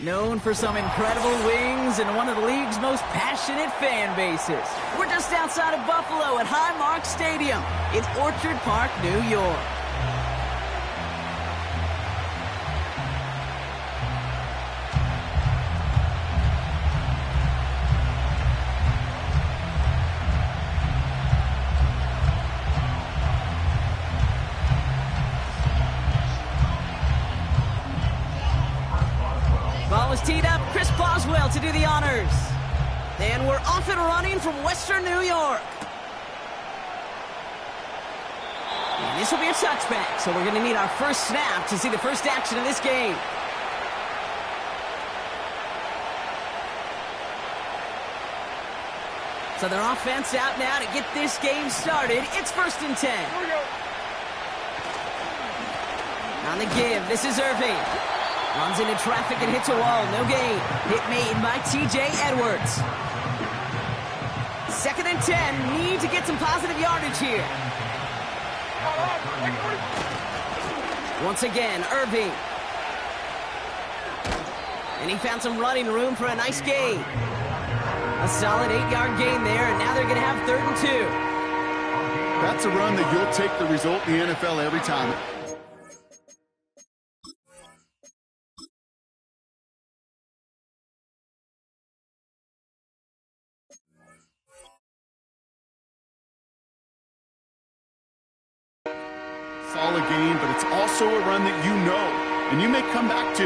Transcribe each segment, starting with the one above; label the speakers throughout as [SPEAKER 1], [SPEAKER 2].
[SPEAKER 1] Known for some incredible wings and one of the league's most passionate fan bases. We're just outside of Buffalo at Highmark Stadium in Orchard Park, New York. Ball is teed up. Chris Boswell to do the honors. And we're off and running from Western New York. And this will be a touchback, so we're going to need our first snap to see the first action of this game. So their offense out now to get this game started. It's 1st and 10. On the give, this is Irving. Runs into traffic and hits a wall. No gain. Hit made by T.J. Edwards. 2nd and 10. Need to get some positive yardage here. Once again, Irving. And he found some running room for a nice gain. A solid 8-yard gain there, and now they're going to have 3rd and 2.
[SPEAKER 2] That's a run that you'll take the result in the NFL every time. Solid game, but it's also a run that you know, and you may come back to,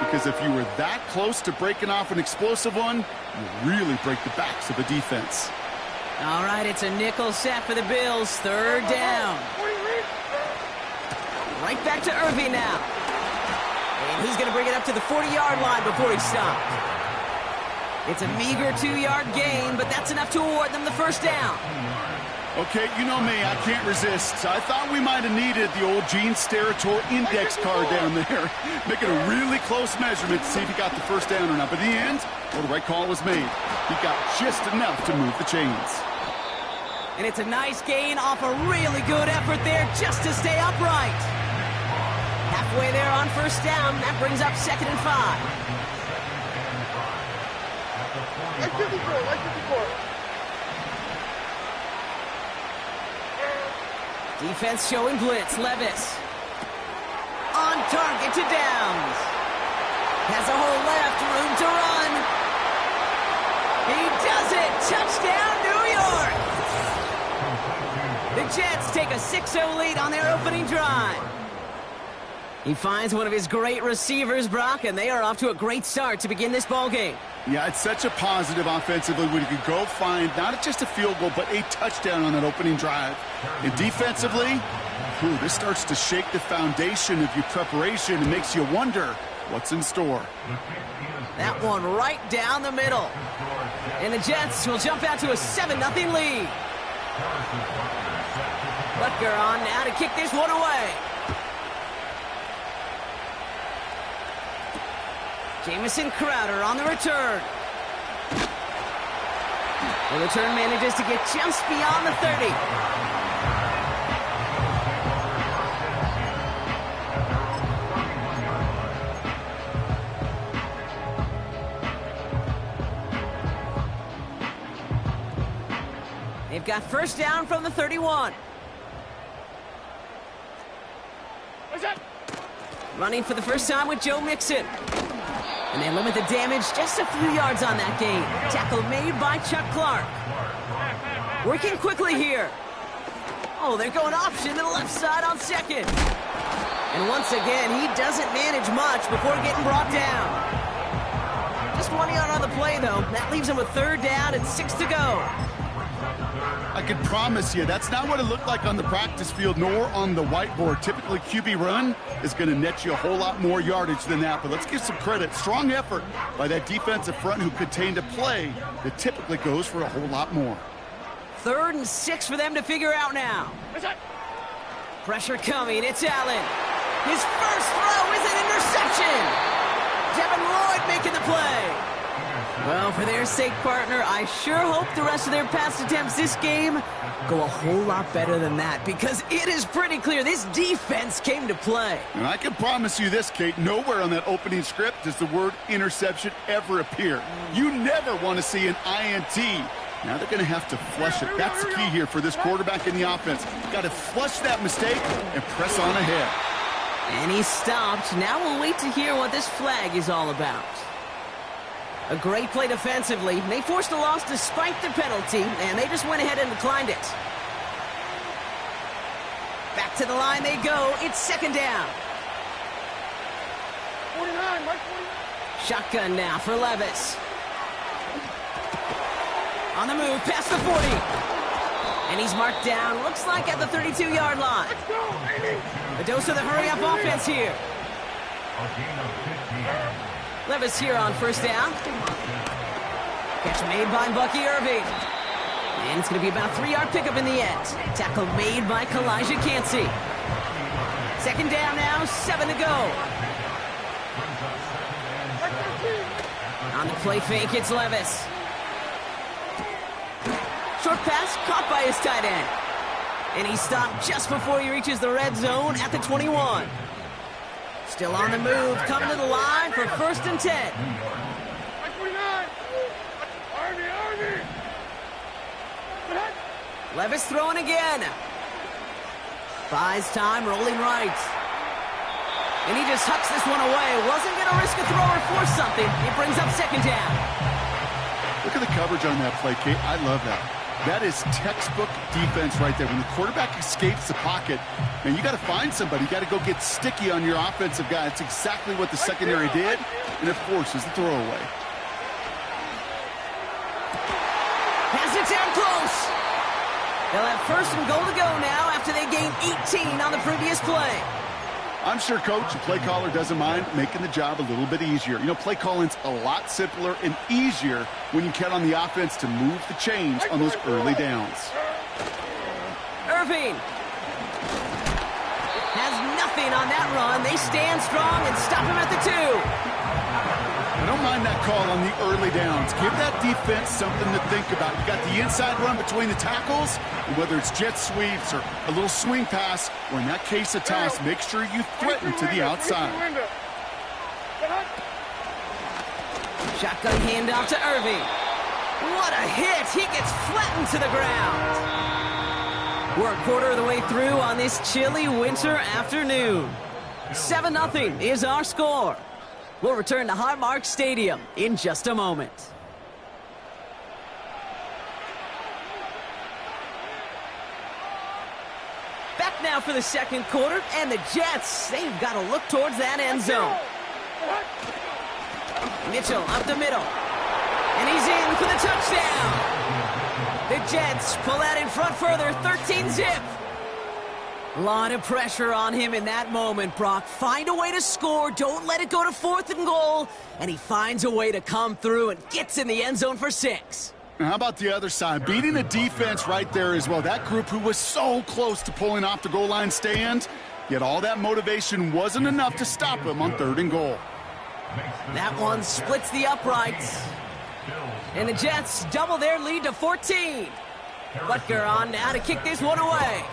[SPEAKER 2] because if you were that close to breaking off an explosive one, you really break the backs of the defense.
[SPEAKER 1] All right, it's a nickel set for the Bills. 3rd down. Right back to Irving now. And he's going to bring it up to the 40-yard line before he stopped. It's a meager 2-yard gain, but that's enough to award them the first down.
[SPEAKER 2] Okay, you know me, I can't resist. I thought we might have needed the old Gene Steratore index card down there, making a really close measurement to see if he got the first down or not. But in the end, well, the right call was made. He got just enough to move the chains.
[SPEAKER 1] And it's a nice gain off a really good effort there just to stay upright. Halfway there on 1st down, that brings up 2nd and 5.
[SPEAKER 3] Like 54.
[SPEAKER 1] Defense showing blitz. Levis. On target to Downs. Has a whole left, room to run. He does it. Touchdown, New York. The Jets take a 6-0 lead on their opening drive. He finds one of his great receivers, Brock, and they are off to a great start to begin this ballgame.
[SPEAKER 2] Yeah, it's such a positive offensively when you could go find not just a field goal, but a touchdown on that opening drive. And defensively, this starts to shake the foundation of your preparation and makes you wonder what's in store.
[SPEAKER 1] That one right down the middle. And the Jets will jump out to a 7-0 lead. Butker on now to kick this one away. Jamison Crowder on the return. The return manages to get just beyond the 30. They've got 1st down from the 31. Running for the first time with Joe Mixon. And they limit the damage just a few yards on that gain. Tackle made by Chuck Clark. Working quickly here. Oh, they're going option to the left side on 2nd. And once again, he doesn't manage much before getting brought down. Just 1 yard on the play, though. That leaves him with 3rd down and 6 to go.
[SPEAKER 2] I can promise you that's not what it looked like on the practice field nor on the whiteboard. Typically, QB run is going to net you a whole lot more yardage than that. But let's give some credit. Strong effort by that defensive front who contained a play that typically goes for a whole lot more.
[SPEAKER 1] 3rd and 6 for them to figure out now. Pressure coming. It's Allen. His first throw is an interception. Devin Lloyd making the play. Well, for their sake, partner, I sure hope the rest of their pass attempts this game go a whole lot better than that, because it is pretty clear this defense came to play.
[SPEAKER 2] And I can promise you this, Kate, nowhere on that opening script does the word interception ever appear. You never want to see an INT. Now they're going to have to flush it. That's the key here for this quarterback in the offense. Got to flush that mistake and press on ahead.
[SPEAKER 1] And he stopped. Now we'll wait to hear what this flag is all about. A great play defensively. They forced a loss despite the penalty, and they just went ahead and declined it. Back to the line they go. It's second down.
[SPEAKER 3] 49, Mike 49.
[SPEAKER 1] Shotgun now for Levis. On the move, past the 40. And he's marked down, looks like at the 32-yard line.
[SPEAKER 3] Let's go, baby.
[SPEAKER 1] A dose of the hurry-up offense here. Levis here on first down. Catch made by Bucky Irving. And it's going to be about a 3-yard pickup in the end. Tackle made by Kalijah Cansey. Second down now, 7 to go. On the play fake, it's Levis. Short pass caught by his tight end. And he stopped just before he reaches the red zone at the 21. Still on the move, coming to the line for first and 10.
[SPEAKER 3] Mike 49. Army.
[SPEAKER 1] Levis throwing again. Buys time, rolling right. And he just hucks this one away. Wasn't going to risk a throw or force something. It brings up second down.
[SPEAKER 2] Look at the coverage on that play, Kate. I love that. That is textbook defense right there. When the quarterback escapes the pocket, and you got to find somebody. You got to go get sticky on your offensive guy. It's exactly what the secondary did, and it forces the throwaway.
[SPEAKER 1] Has it down close. They'll have first and goal to go now after they gained 18 on the previous play.
[SPEAKER 2] I'm sure, Coach, the play caller doesn't mind making the job a little bit easier. You know, play calling's a lot simpler and easier when you count on the offense to move the chains on those early downs.
[SPEAKER 1] Irving has nothing on that run. They stand strong and stop him at the 2.
[SPEAKER 2] I don't mind that call on the early downs. Give that defense something to think about. You got the inside run between the tackles, and whether it's jet sweeps or a little swing pass, or in that case a toss, make sure you threaten to the outside.
[SPEAKER 1] Shotgun handoff to Irving. What a hit! He gets flattened to the ground. We're a quarter of the way through on this chilly winter afternoon. 7-0 is our score. We'll return to Highmark Stadium in just a moment. Back now for the second quarter, and the Jets, they've got to look towards that end zone. Mitchell up the middle, and he's in for the touchdown. The Jets pull that in front further, 13-zip. A lot of pressure on him in that moment, Brock. Find a way to score. Don't let it go to 4th and goal. And he finds a way to come through and gets in the end zone for 6.
[SPEAKER 2] Now, how about the other side? Beating a defense right there as well. That group who was so close to pulling off the goal line stand, yet all that motivation wasn't enough to stop him on 3rd and goal.
[SPEAKER 1] That one splits the uprights. And the Jets double their lead to 14. Butker on now to kick this one away.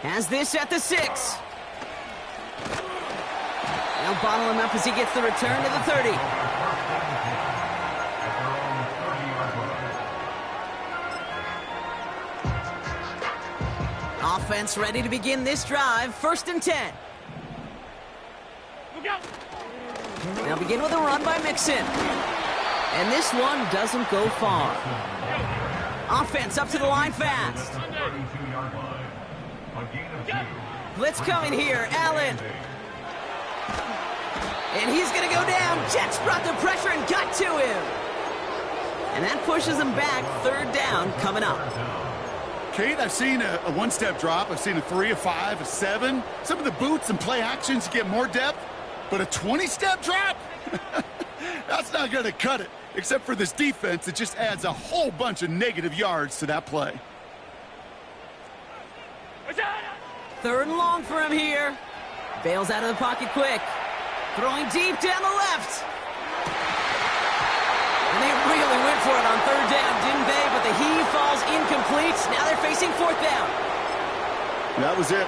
[SPEAKER 1] Has this at the 6. They'll bottle him up as he gets the return to the 30. Offense ready to begin this drive. 1st and 10. They'll begin with a run by Mixon. And this one doesn't go far. Offense up to the line fast. Blitz coming here, Allen. And he's going to go down. Jets brought the pressure and got to him. And that pushes him back. 3rd down coming up.
[SPEAKER 2] Kate, I've seen a one-step drop. I've seen a 3, a 5, a 7. Some of the boots and play actions get more depth. But a 20-step drop? That's not going to cut it. Except for this defense, it just adds a whole bunch of negative yards to that play.
[SPEAKER 1] 3rd and long for him here. Bails out of the pocket quick. Throwing deep down the left. And they really went for it on third down, didn't they? But the heave falls incomplete. Now they're facing fourth down.
[SPEAKER 2] That was it.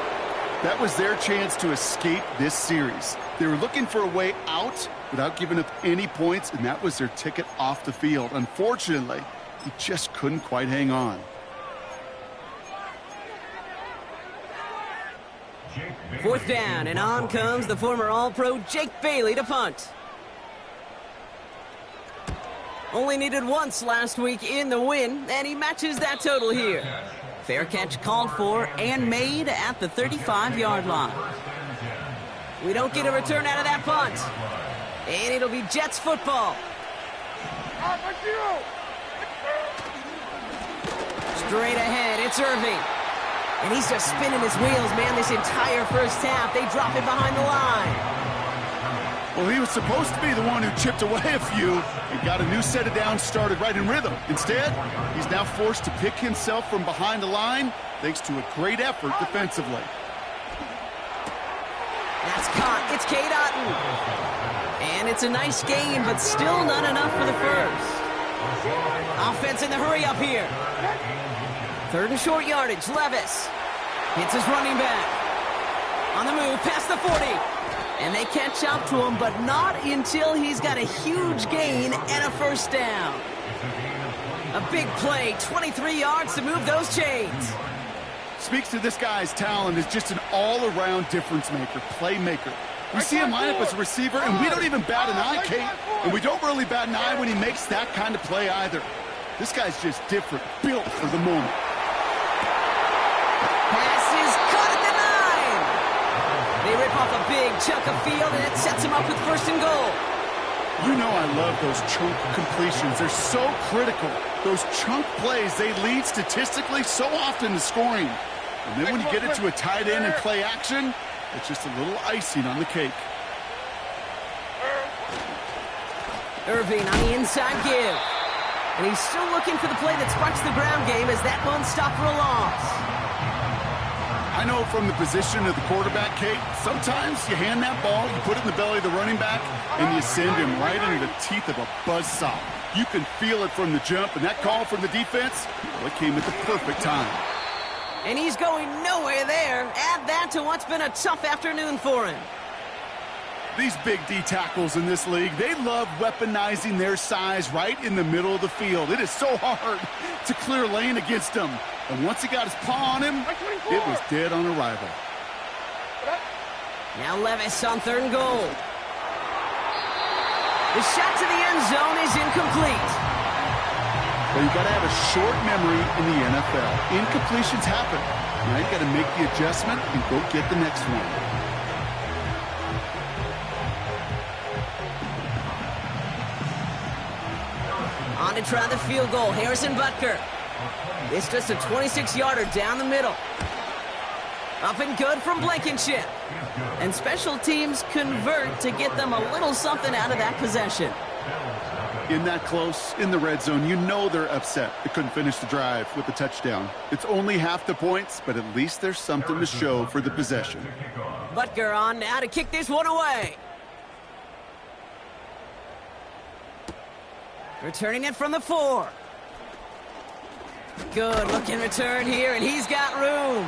[SPEAKER 2] That was their chance to escape this series. They were looking for a way out without giving up any points, and that was their ticket off the field. Unfortunately, he just couldn't quite hang on.
[SPEAKER 1] Fourth down, and on comes the former All-Pro Jake Bailey to punt. Only needed once last week in the win, and he matches that total here. Fair catch called for and made at the 35-yard line. We don't get a return out of that punt. And it'll be Jets football. Straight ahead, it's Irving. And he's just spinning his wheels, man, this entire first half. They drop it behind the line.
[SPEAKER 2] Well, he was supposed to be the one who chipped away a few and got a new set of downs started right in rhythm. Instead, he's now forced to pick himself from behind the line thanks to a great effort defensively.
[SPEAKER 1] That's caught. It's Cade Otton. And it's a nice gain, but still not enough for the first. Offense in the hurry up here. Third and short yardage. Levis hits his running back. On the move, past the 40. And they catch up to him, but not until he's got a huge gain and a first down. A big play, 23 yards to move those chains.
[SPEAKER 2] Speaks to this guy's talent as just an all-around difference maker, playmaker. We see him line up as a receiver, and we don't even bat an eye, Kate. And we don't really bat an eye when he makes that kind of play either. This guy's just different, built for the moment.
[SPEAKER 1] Pass is caught at the 9. They rip off a big chunk of field, and it sets him up with first and goal.
[SPEAKER 2] You know I love those chunk completions. They're so critical. Those chunk plays, they lead statistically so often to scoring. And then when you get it to a tight end and play action, it's just a little icing on the cake.
[SPEAKER 1] Irving on the inside give. And he's still looking for the play that sparks the ground game as that one stopped for a loss.
[SPEAKER 2] I know from the position of the quarterback, Kate, sometimes you hand that ball, you put it in the belly of the running back, and you send him right into the teeth of a buzzsaw. You can feel it from the jump, and that call from the defense, well, it came at the perfect time.
[SPEAKER 1] And he's going nowhere there. Add that to what's been a tough afternoon for him.
[SPEAKER 2] These big D tackles in this league, they love weaponizing their size right in the middle of the field. It is so hard to clear lane against them. And once he got his paw on him, it was dead on arrival.
[SPEAKER 1] Now Levis on third and goal. The shot to the end zone is incomplete.
[SPEAKER 2] Well, you got to have a short memory in the NFL. Incompletions happen. Now you got to make the adjustment and go get the next one.
[SPEAKER 1] On to try the field goal, Harrison Butker. It's just a 26-yarder down the middle. Up and good from Blankenship. And special teams convert to get them a little something out of that possession.
[SPEAKER 2] In that close, in the red zone, you know they're upset they couldn't finish the drive with the touchdown. It's only half the points, but at least there's something to show for the possession.
[SPEAKER 1] Butker on now to kick this one away. Returning it from the 4. Good looking return here, and he's got room.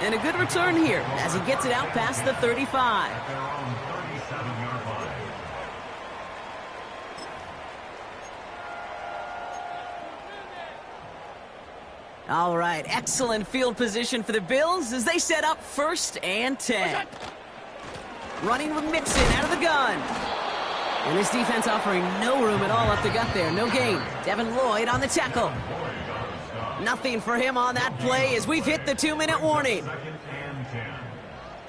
[SPEAKER 1] And a good return here as he gets it out past the 35. All right, excellent field position for the Bills as they set up 1st and 10. Running with Mixon out of the gun. And this defense offering no room at all up the gut there. No gain. Devin Lloyd on the tackle. Nothing for him on that play as we've hit the 2-minute warning.
[SPEAKER 4] 2nd and 10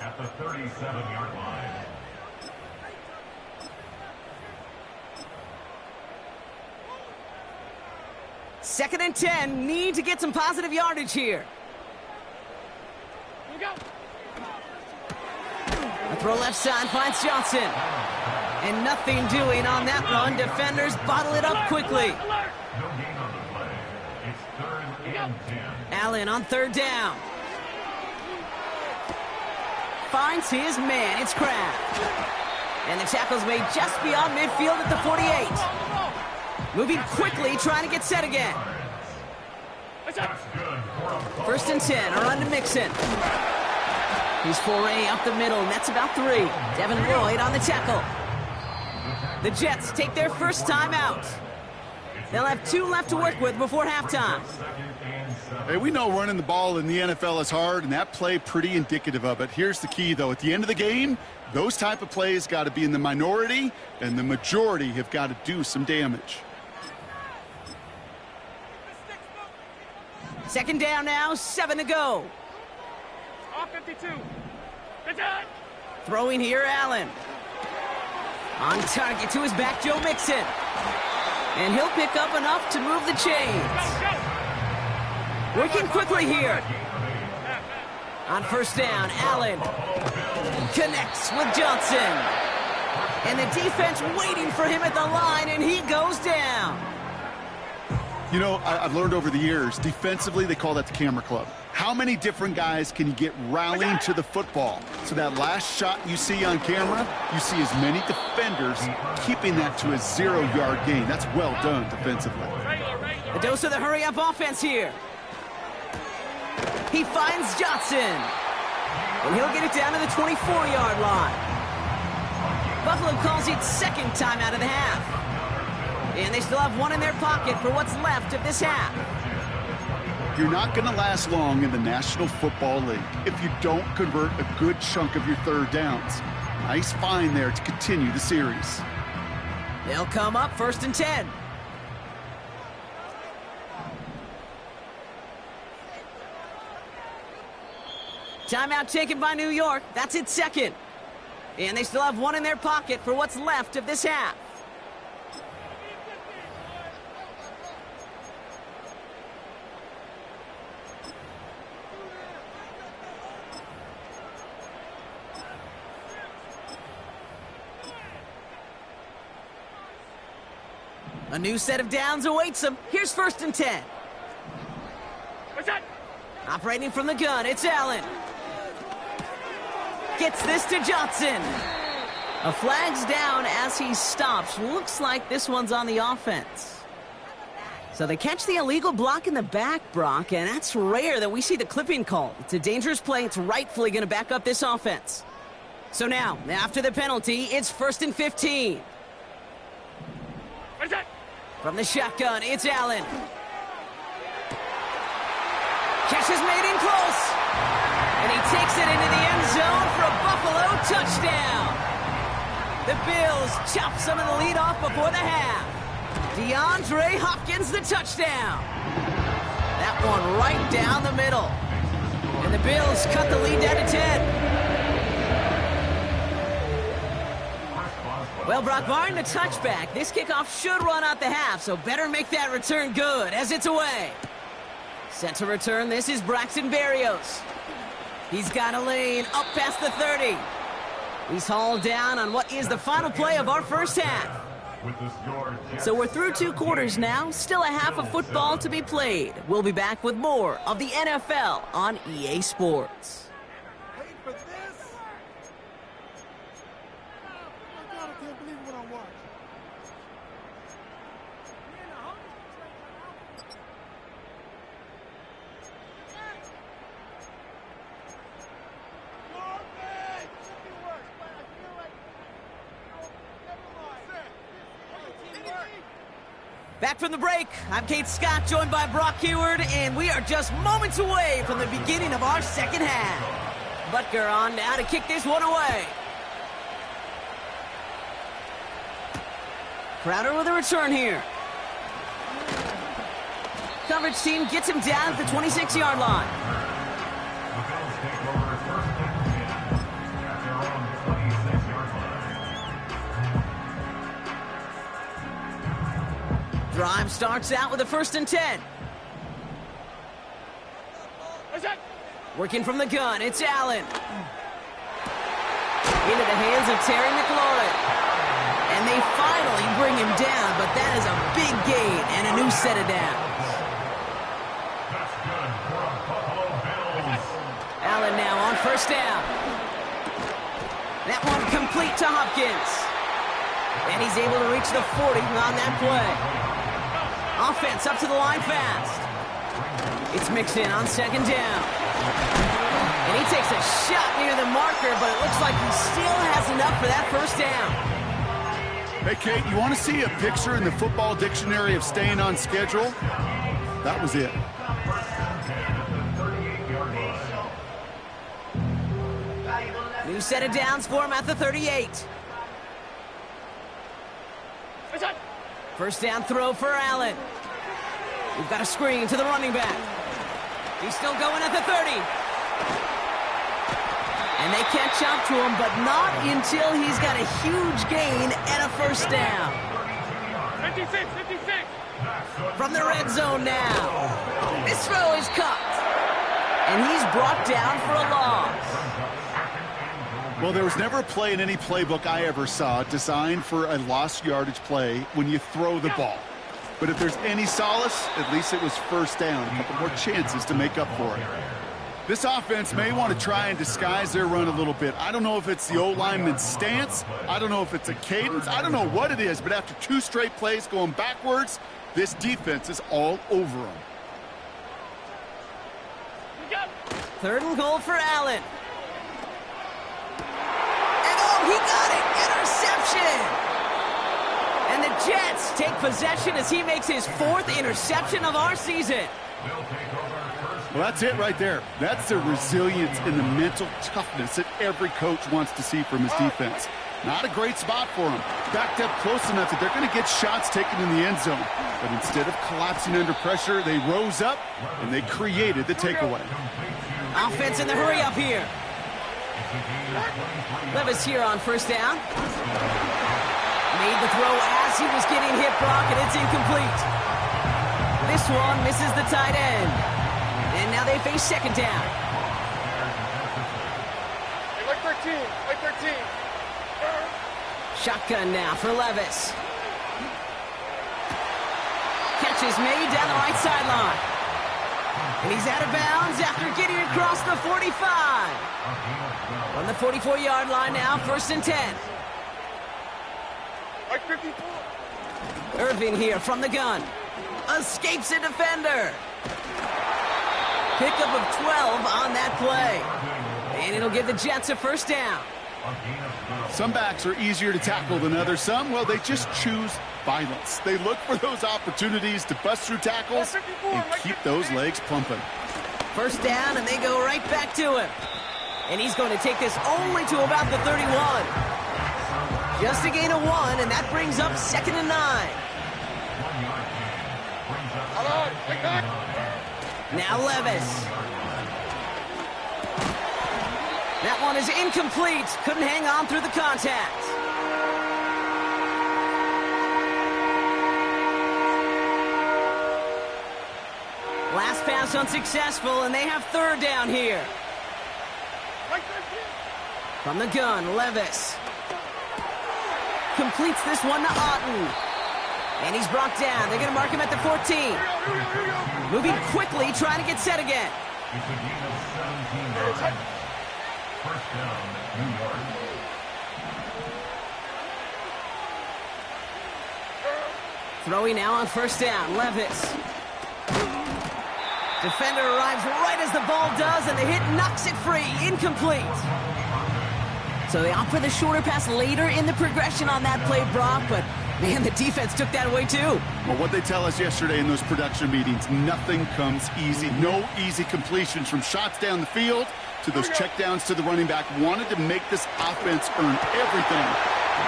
[SPEAKER 4] at the 37-yard line.
[SPEAKER 1] Second and 10. Need to get some positive yardage here. A throw left side finds Johnson. And nothing doing on that run. Defenders bottle it up quickly.
[SPEAKER 4] No gain on the play. It's 3rd and 10.
[SPEAKER 1] Allen on third down. Finds his man. It's Kraft. And the tackle's made just beyond midfield at the 48. Moving quickly, trying to get set again. First and 10, around to Mixon. He's foray up the middle, and that's about 3. Devin Lloyd on the tackle. The Jets take their first time out. They'll have 2 left to work with before halftime.
[SPEAKER 2] Hey, we know running the ball in the NFL is hard, and that play pretty indicative of it. Here's the key, though. At the end of the game, those type of plays got to be in the minority, and the majority have got to do some damage.
[SPEAKER 1] Second down now, 7 to go.
[SPEAKER 3] Off 52.
[SPEAKER 1] Throwing here, Allen. On target to his back, Joe Mixon. And he'll pick up enough to move the chains. Working quickly here. On first down, Allen connects with Johnson. And the defense waiting for him at the line, and he goes down.
[SPEAKER 2] You know, I've learned over the years, defensively, they call that the camera club. How many different guys can you get rallying to the football? So that last shot you see on camera, you see as many defenders keeping that to a 0-yard gain. That's well done defensively.
[SPEAKER 1] A dose of the hurry-up offense here. He finds Johnson. And he'll get it down to the 24-yard line. Buffalo calls it second time out of the half. And they still have 1 in their pocket for what's left of this half.
[SPEAKER 2] You're not going to last long in the National Football League if you don't convert a good chunk of your third downs. Nice find there to continue the series.
[SPEAKER 1] They'll come up first and 10. Timeout taken by New York. That's its second. And they still have 1 in their pocket for what's left of this half. A new set of downs awaits them. Here's first and 10.
[SPEAKER 3] What's that?
[SPEAKER 1] Operating from the gun, it's Allen. Gets this to Johnson. A flag's down as he stops. Looks like this one's on the offense. So they catch the illegal block in the back, Brock, and that's rare that we see the clipping call. It's a dangerous play. It's rightfully going to back up this offense. So now, after the penalty, it's first and 15.
[SPEAKER 3] What's that?
[SPEAKER 1] From the shotgun, it's Allen. Catch is made in close. And he takes it into the end zone for a Buffalo touchdown. The Bills chop some of the lead off before the half. DeAndre Hopkins, the touchdown. That one right down the middle. And the Bills cut the lead down to 10. Well, Brock, barring the touchback, this kickoff should run out the half, so better make that return good as it's away. Set to return, this is Braxton Berrios. He's got a lane up past the 30. He's hauled down on what is the final play of our first half. So we're through 2 quarters now, still a half of football to be played. We'll be back with more of the NFL on EA Sports. Back from the break, I'm Kate Scott, joined by Brock Heward, and we are just moments away from the beginning of our second half. Butker on now to kick this one away. Crowder with a return here. Coverage team gets him down at the 26-yard line. Drive starts out with a first and 10. Working from the gun, it's Allen. Into the hands of Terry McLaurin. And they finally bring him down, but that is a big gain and a new set of downs. Allen now on first down. That one complete to Hopkins. And he's able to reach the 40 on that play. Offense up to the line fast. It's mixed in on second down. And he takes a shot near the marker, but it looks like he still has enough for that first down.
[SPEAKER 2] Hey, Kate, you want to see a picture in the football dictionary of staying on schedule? That was it.
[SPEAKER 1] New set of downs for him at the 38. First down throw for Allen. We've got a screen to the running back. He's still going at the 30. And they can't jump to him, but not until he's got a huge gain and a first down.
[SPEAKER 3] 56.
[SPEAKER 1] From the red zone now. This throw is caught. And he's brought down for a loss.
[SPEAKER 2] Well, there was never a play in any playbook I ever saw designed for a lost yardage play when you throw the ball. But if there's any solace, at least it was first down. A couple more chances to make up for it. This offense may want to try and disguise their run a little bit. I don't know if it's the O-lineman's stance. I don't know if it's a cadence. I don't know what it is, but after 2 straight plays going backwards, this defense is all over them.
[SPEAKER 1] 3rd and goal for Allen. He got it! Interception! And the Jets take possession as he makes his 4th interception of our season.
[SPEAKER 2] Well, that's it right there. That's the resilience and the mental toughness that every coach wants to see from his defense. Not a great spot for him. Backed up close enough that they're going to get shots taken in the end zone. But instead of collapsing under pressure, they rose up and they created the takeaway.
[SPEAKER 1] Offense in the hurry up here. Levis here on first down. Made the throw as he was getting hit, Brock, and it's incomplete. This one misses the tight end. And now they face second down.
[SPEAKER 3] Hey, like 13.
[SPEAKER 1] Shotgun now for Levis. Catch is made down the right sideline. And he's out of bounds after getting across the 45. On the 44-yard line now, 1st and 10.
[SPEAKER 3] Like 54.
[SPEAKER 1] Irving here from the gun. Escapes a defender. Pickup of 12 on that play. And it'll give the Jets a first down.
[SPEAKER 2] Some backs are easier to tackle than others. Some, well, they just choose violence. They look for those opportunities to bust through tackles and keep those legs pumping.
[SPEAKER 1] First down, and they go right back to him. And he's going to take this only to about the 31. Just a gain of 1, and that brings up 2nd and 9. Now Levis. That one is incomplete. Couldn't hang on through the contact. Last pass unsuccessful, and they have 3rd down here. From the gun, Levis. Completes this one to Otten. And he's brought down. They're going to mark him at the 14. Moving quickly, trying to get set again.
[SPEAKER 4] First down, New York.
[SPEAKER 1] Throwing now on first down, Levis. Defender arrives right as the ball does, and the hit knocks it free. Incomplete. So they opt for the shorter pass later in the progression on that play, Brock, but man, the defense took that away too.
[SPEAKER 2] Well, what they tell us yesterday in those production meetings, nothing comes easy. No easy completions from shots down the field to those checkdowns to the running back. Wanted to make this offense earn everything.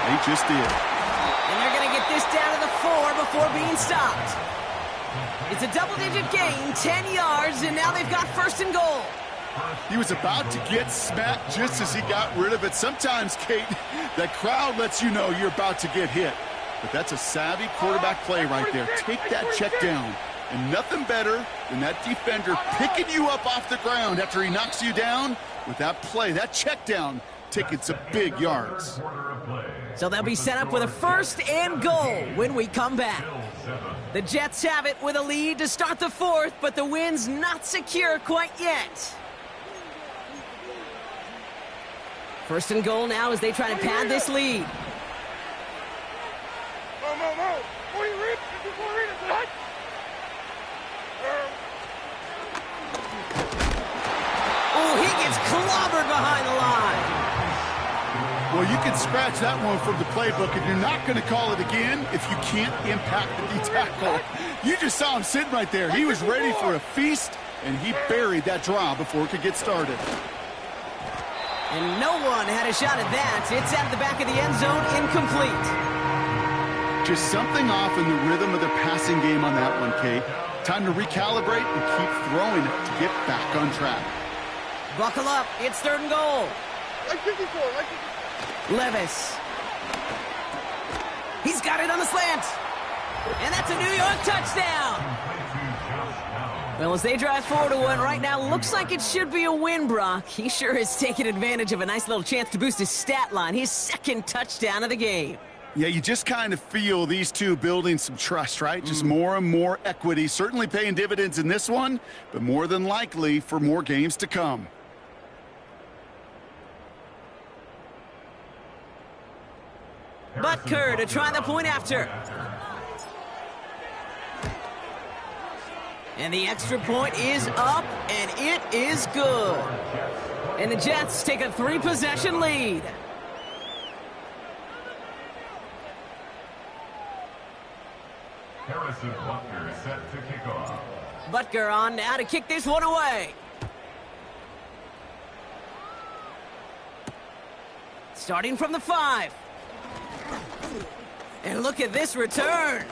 [SPEAKER 2] They just did.
[SPEAKER 1] And they're going to get this down to the 4 before being stopped. It's a double-digit gain, 10 yards, and now they've got 1st and goal.
[SPEAKER 2] He was about to get smacked just as he got rid of it. Sometimes, Kate, that crowd lets you know you're about to get hit. But that's a savvy quarterback play right there. Take that check down. And nothing better than that defender picking you up off the ground after he knocks you down with that play. That check down taking some big yards.
[SPEAKER 1] So they'll be set up with a 1st and goal when we come back. The Jets have it with a lead to start the 4th, but the win's not secure quite yet. First and goal now as they try to pad this lead.
[SPEAKER 3] Before you read it, what?
[SPEAKER 1] Oh, he gets clobbered behind the line.
[SPEAKER 2] Well, you can scratch that one from the playbook, and you're not going to call it again if you can't impact the D-tackle. You just saw him sitting right there. He was ready for a feast, and he buried that draw before it could get started.
[SPEAKER 1] And no one had a shot at that. It's at the back of the end zone, incomplete.
[SPEAKER 2] Just something off in the rhythm of the passing game on that one, Kate. Time to recalibrate and keep throwing it to get back on track.
[SPEAKER 1] Buckle up. It's third and goal.
[SPEAKER 3] Like 54.
[SPEAKER 1] Levis. He's got it on the slant. And that's a New York touchdown. Well, as they drive forward to one right now, looks like it should be a win, Brock. He sure has taken advantage of a nice little chance to boost his stat line. His second touchdown of the game.
[SPEAKER 2] Yeah, you just kind of feel these two building some trust, right? Just more and more equity. Certainly paying dividends in this one, but more than likely for more games to come.
[SPEAKER 1] Butker to try the point after. And the extra point is up, and it is good. And the Jets take a 3-possession lead.
[SPEAKER 4] Harrison Butker set to kick off.
[SPEAKER 1] Butker on now to kick this one away. Starting from the 5. And look at this return.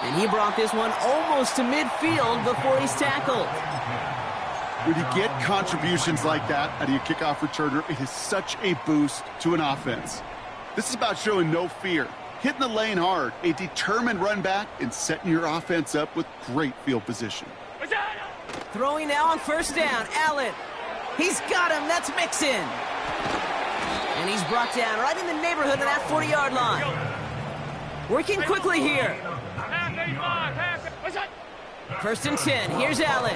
[SPEAKER 1] And he brought this one almost to midfield before he's tackled.
[SPEAKER 2] When you get contributions like that out of your kickoff returner, it is such a boost to an offense. This is about showing no fear, hitting the lane hard, a determined run back, and setting your offense up with great field position.
[SPEAKER 1] Throwing now on first down, Allen. He's got him, that's Mixon. And he's brought down right in the neighborhood of that 40-yard line. Working quickly here. First and 10, here's Allen.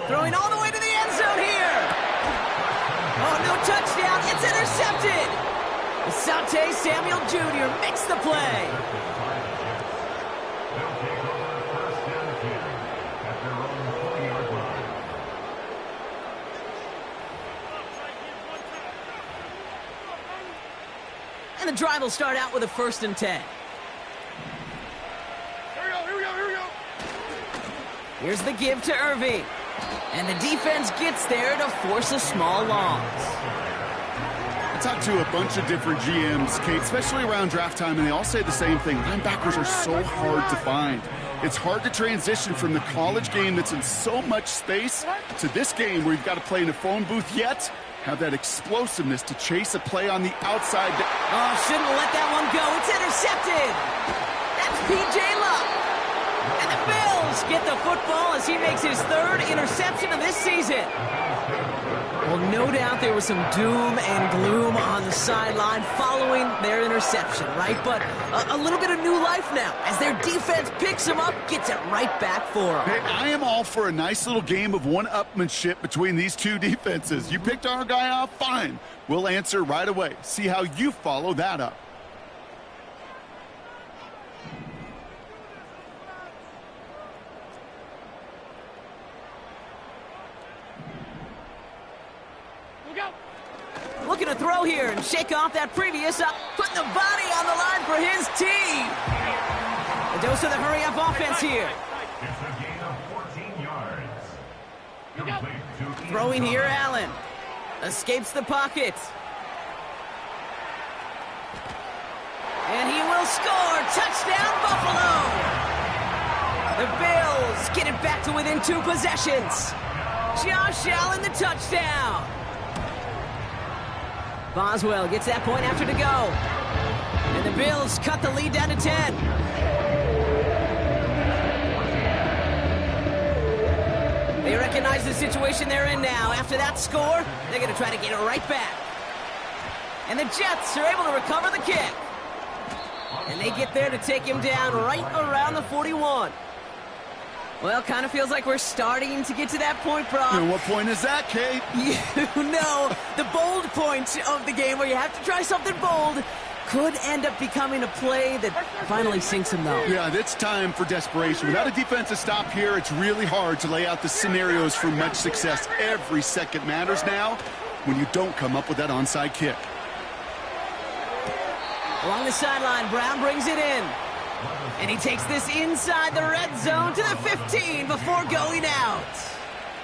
[SPEAKER 1] Throwing all the way to the end zone here. Oh, no touchdown, it's intercepted. Asante Samuel Jr. makes the play. And the drive will start out with a first and 10.
[SPEAKER 3] Here we go.
[SPEAKER 1] Here's the give to Irving. And the defense gets there to force a small loss.
[SPEAKER 2] I talked to a bunch of different GMs, Kate, especially around draft time, and they all say the same thing. Linebackers are so hard to find. It's hard to transition from the college game that's in so much space to this game where you've got to play in a phone booth yet have that explosiveness to chase a play on the outside.
[SPEAKER 1] Oh, shouldn't have let that one go. It's intercepted. That's P.J. Luck. And the Bills get the football as he makes his third interception of this season. Well, no doubt there was some doom and gloom on the sideline following their interception, right? But a little bit of new life now as their defense picks them up, gets it right back for them.
[SPEAKER 2] Hey, I am all for a nice little game of one-upmanship between these two defenses. You picked our guy off, fine. We'll answer right away. See how you follow that up.
[SPEAKER 1] Looking to throw here and shake off that previous up, putting the body on the line for his team. A dose of the hurry-up offense here.
[SPEAKER 4] It's a gain of 14 yards.
[SPEAKER 1] Throwing here, Allen. Escapes the pocket. And he will score. Touchdown, Buffalo. The Bills get it back to within 2 possessions. Josh Allen, the touchdown. Boswell gets that point after to go. And the Bills cut the lead down to 10. They recognize the situation they're in now. After that score, they're going to try to get it right back. And the Jets are able to recover the kick. And they get there to take him down right around the 41. Well, kind of feels like we're starting to get to that point, Brock.
[SPEAKER 2] And what point is that, Kate?
[SPEAKER 1] You know, the bold point of the game where you have to try something bold could end up becoming a play that finally sinks him, though.
[SPEAKER 2] Yeah, it's time for desperation. Without a defensive stop here, it's really hard to lay out the scenarios for much success. Every second matters now when you don't come up with that onside kick.
[SPEAKER 1] Along the sideline, Brown brings it in. And he takes this inside the red zone to the 15 before going out.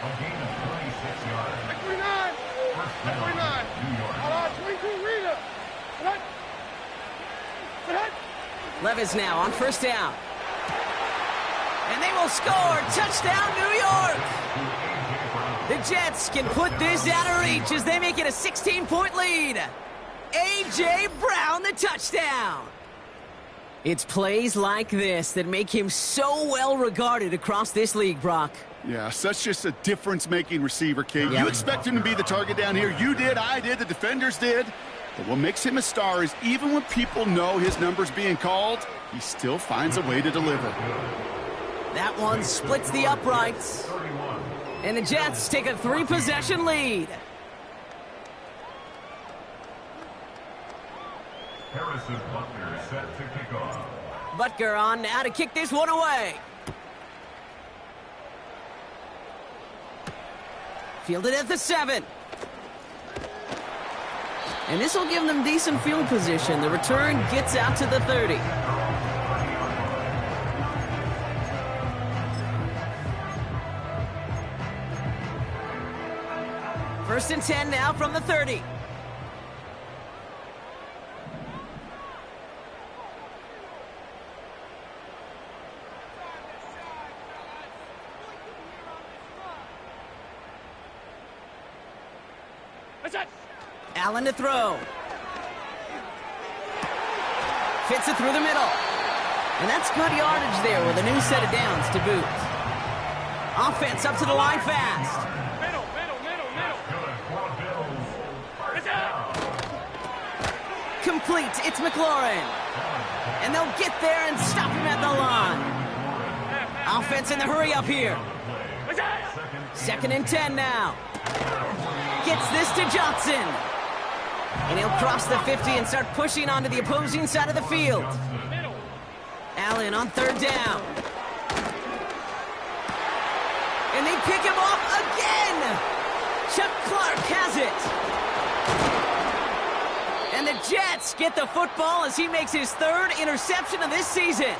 [SPEAKER 4] A gain of 26 yards.
[SPEAKER 3] 29. 29. 22, Rita. What? What?
[SPEAKER 1] Levis now on first down. And they will score. Touchdown, New York. The Jets can put this out of reach as they make it a 16-point lead. A.J. Brown, the touchdown. It's plays like this that make him so well regarded across this league, Brock.
[SPEAKER 2] Yeah, such just a difference-making receiver, Kate.
[SPEAKER 1] Yeah.
[SPEAKER 2] You expect him to be the target down here. You did, I did, the defenders did. But what makes him a star is even when people know his number's being called, he still finds a way to deliver.
[SPEAKER 1] That one splits the uprights. And the Jets take a 3-possession lead.
[SPEAKER 4] Harrison Butker set to kick off.
[SPEAKER 1] Butker on now to kick this one away. Fielded at the 7. And this will give them decent field position. The return gets out to the 30. First and 10 now from the 30. Allen to throw. Fits it through the middle. And that's good yardage there with a new set of downs to boot. Offense up to the line fast.
[SPEAKER 3] Middle.
[SPEAKER 1] Complete. It's McLaurin. And they'll get there and stop him at the line. Offense in the hurry up here. Second and 10 now. Gets this to Johnson. And he'll cross the 50 and start pushing onto the opposing side of the field. Allen on third down. And they pick him off again. Chuck Clark has it. And the Jets get the football as he makes his third interception of this season.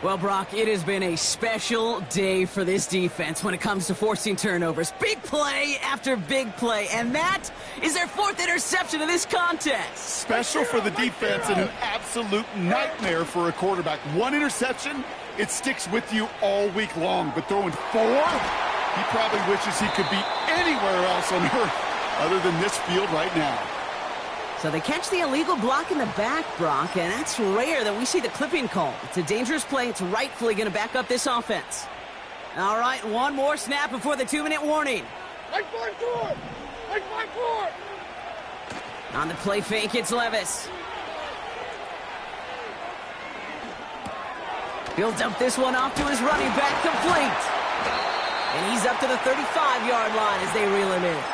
[SPEAKER 1] Well, Brock, it has been a special day for this defense when it comes to forcing turnovers. Big play after big play, and that is their fourth interception of this contest.
[SPEAKER 2] Special for the defense and an absolute nightmare for a quarterback. One interception, it sticks with you all week long. But throwing 4, he probably wishes he could be anywhere else on earth other than this field right now.
[SPEAKER 1] So they catch the illegal block in the back, Brock, and that's rare that we see the clipping call. It's a dangerous play. It's rightfully going to back up this offense. All right, one more snap before the 2-minute warning.
[SPEAKER 3] Like 5-4. Like 5-4.
[SPEAKER 1] On the play fake, it's Levis. He'll dump this one off to his running back, complete. And he's up to the 35-yard line as they reel him in.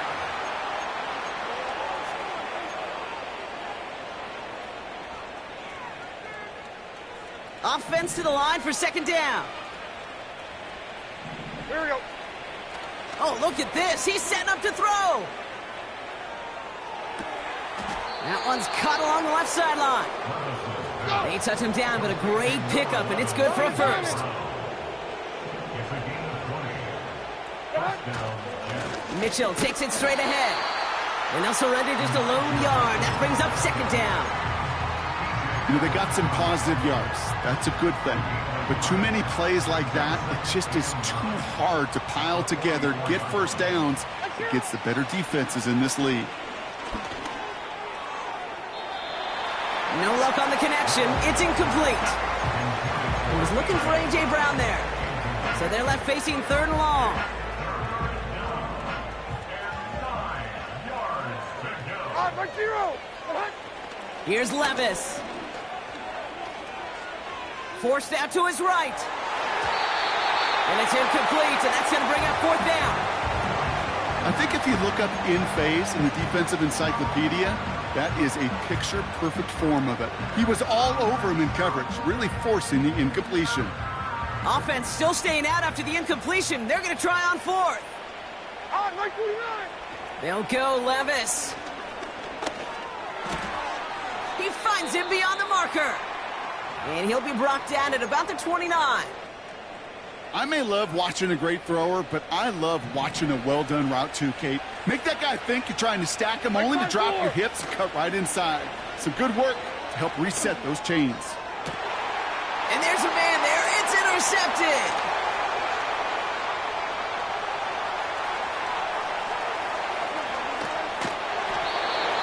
[SPEAKER 1] Offense to the line for second down.
[SPEAKER 3] Here we go.
[SPEAKER 1] Oh, look at this. He's setting up to throw. That one's caught along the left sideline. They touch him down, but a great pickup, and it's good for a first. Mitchell takes it straight ahead. And they'll surrender just a lone yard. That brings up second down.
[SPEAKER 2] You know, they got some positive yards. That's a good thing. But too many plays like that, it just is too hard to pile together, get first downs against the better defenses in this league.
[SPEAKER 1] No luck on the connection. It's incomplete. He was looking for A.J. Brown there. So they're left facing third and long.
[SPEAKER 3] Like 0.
[SPEAKER 1] Here's Levis. Forced out to his right. And it's incomplete, and that's going to bring up fourth down.
[SPEAKER 2] I think if you look up in phase in the defensive encyclopedia, that is a picture-perfect form of it. He was all over him in coverage, really forcing the incompletion.
[SPEAKER 1] Offense still staying out after the incompletion. They're going to try on fourth.
[SPEAKER 3] Right 49.
[SPEAKER 1] They'll go Levis. He finds him beyond the marker. And he'll be brought down at about the 29.
[SPEAKER 2] I may love watching a great thrower, but I love watching a well-done route too, Kate. Make that guy think you're trying to stack him, only to drop your hips and cut right inside. Some good work to help reset those chains.
[SPEAKER 1] And there's a man there. It's intercepted.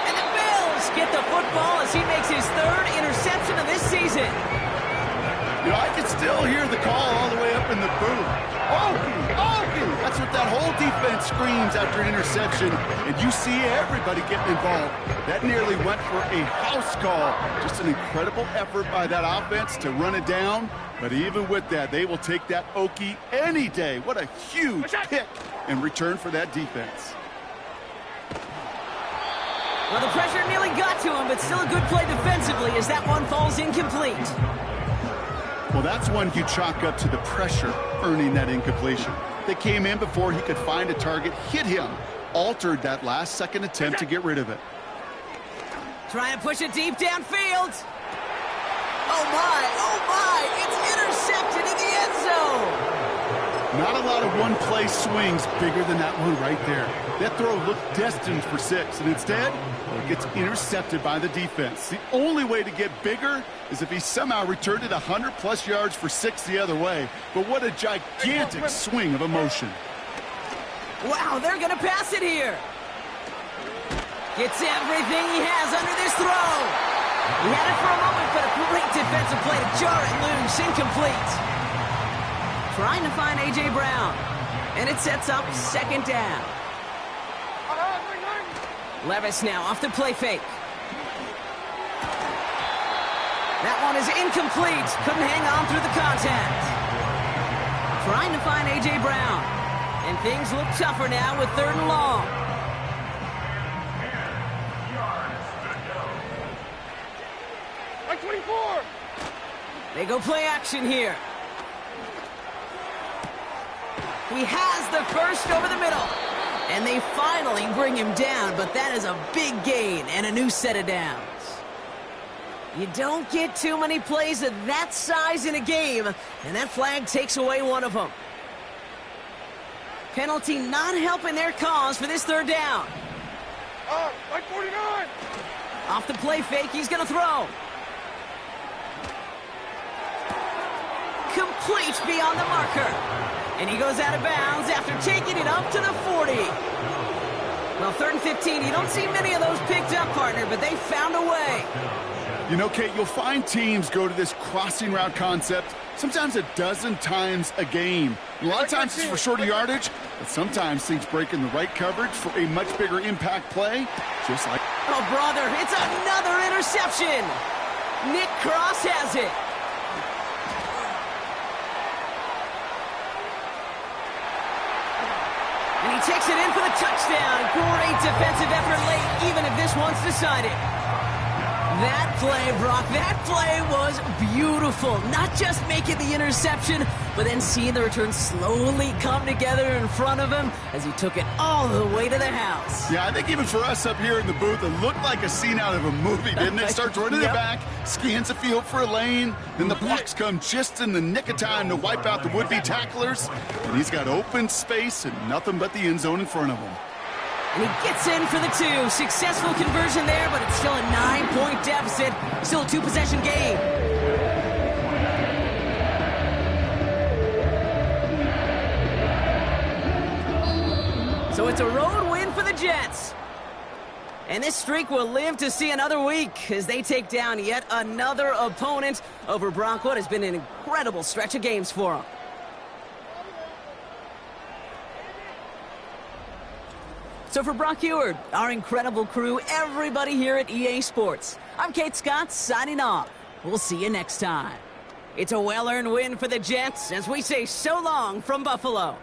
[SPEAKER 1] And the Bills get the football as he makes his third interception of this season.
[SPEAKER 2] You know, I can still hear the call all the way up in the booth. Okie, Okie! That's what that whole defense screams after an interception, and you see everybody getting involved. That nearly went for a house call. Just an incredible effort by that offense to run it down, but even with that, they will take that Okie any day. What a huge pick in return for that defense.
[SPEAKER 1] Well, the pressure nearly got to him, but still a good play defensively as that one falls incomplete.
[SPEAKER 2] Well, that's one you chalk up to the pressure earning that incompletion. They came in before he could find a target, hit him, altered that last-second attempt to get rid of it.
[SPEAKER 1] Trying to push it deep downfield. Oh, my, it's intercepted in the end zone.
[SPEAKER 2] Not a lot of one-play swings bigger than that one right there. That throw looked destined for 6, and instead, it gets intercepted by the defense. The only way to get bigger is if he somehow returned it 100-plus yards for 6 the other way. But what a gigantic swing of emotion.
[SPEAKER 1] Wow, they're going to pass it here. Gets everything he has under this throw. He had it for a moment, but a great defensive play to jar it loose. Incomplete. Trying to find A.J. Brown. And it sets up second down. Levis now off the play fake. That one is incomplete. Couldn't hang on through the contact. Trying to find A.J. Brown. And things look tougher now with 3rd and long.
[SPEAKER 3] Right 24.
[SPEAKER 1] They go play action here. He has the first over the middle. And they finally bring him down, but that is a big gain and a new set of downs. You don't get too many plays of that size in a game, and that flag takes away one of them. Penalty not helping their cause for this 3rd down.
[SPEAKER 3] Right 49.
[SPEAKER 1] Off the play fake, he's going to throw. Complete beyond the marker. And he goes out of bounds after taking it up to the 40. Well, 3rd and 15, you don't see many of those picked up, partner, but they found a way.
[SPEAKER 2] You know, Kate, you'll find teams go to this crossing route concept sometimes a dozen times a game. A lot of times it's for shorter yardage, but sometimes things break in the right coverage for a much bigger impact play, just like...
[SPEAKER 1] Oh, brother, it's another interception. Nick Cross has it. And he takes it in for the touchdown. Great defensive effort late, even if this one's decided. That play, Brock, that play was beautiful. Not just making the interception, but then seeing the return slowly come together in front of him as he took it all the way to the house.
[SPEAKER 2] Yeah, I think even for us up here in the booth, it looked like a scene out of a movie, didn't it? Starts running the back, scans the field for a lane, then the blocks come just in the nick of time to wipe out the would-be tacklers, and he's got open space and nothing but the end zone in front of him.
[SPEAKER 1] And he gets in for the 2. Successful conversion there, but it's still a 9-point deficit. Still a 2-possession game. So it's a road win for the Jets. And this streak will live to see another week as they take down yet another opponent over Brock. What has been an incredible stretch of games for them. So for Brock Eward, our incredible crew, everybody here at EA Sports, I'm Kate Scott signing off. We'll see you next time. It's a well-earned win for the Jets as we say so long from Buffalo.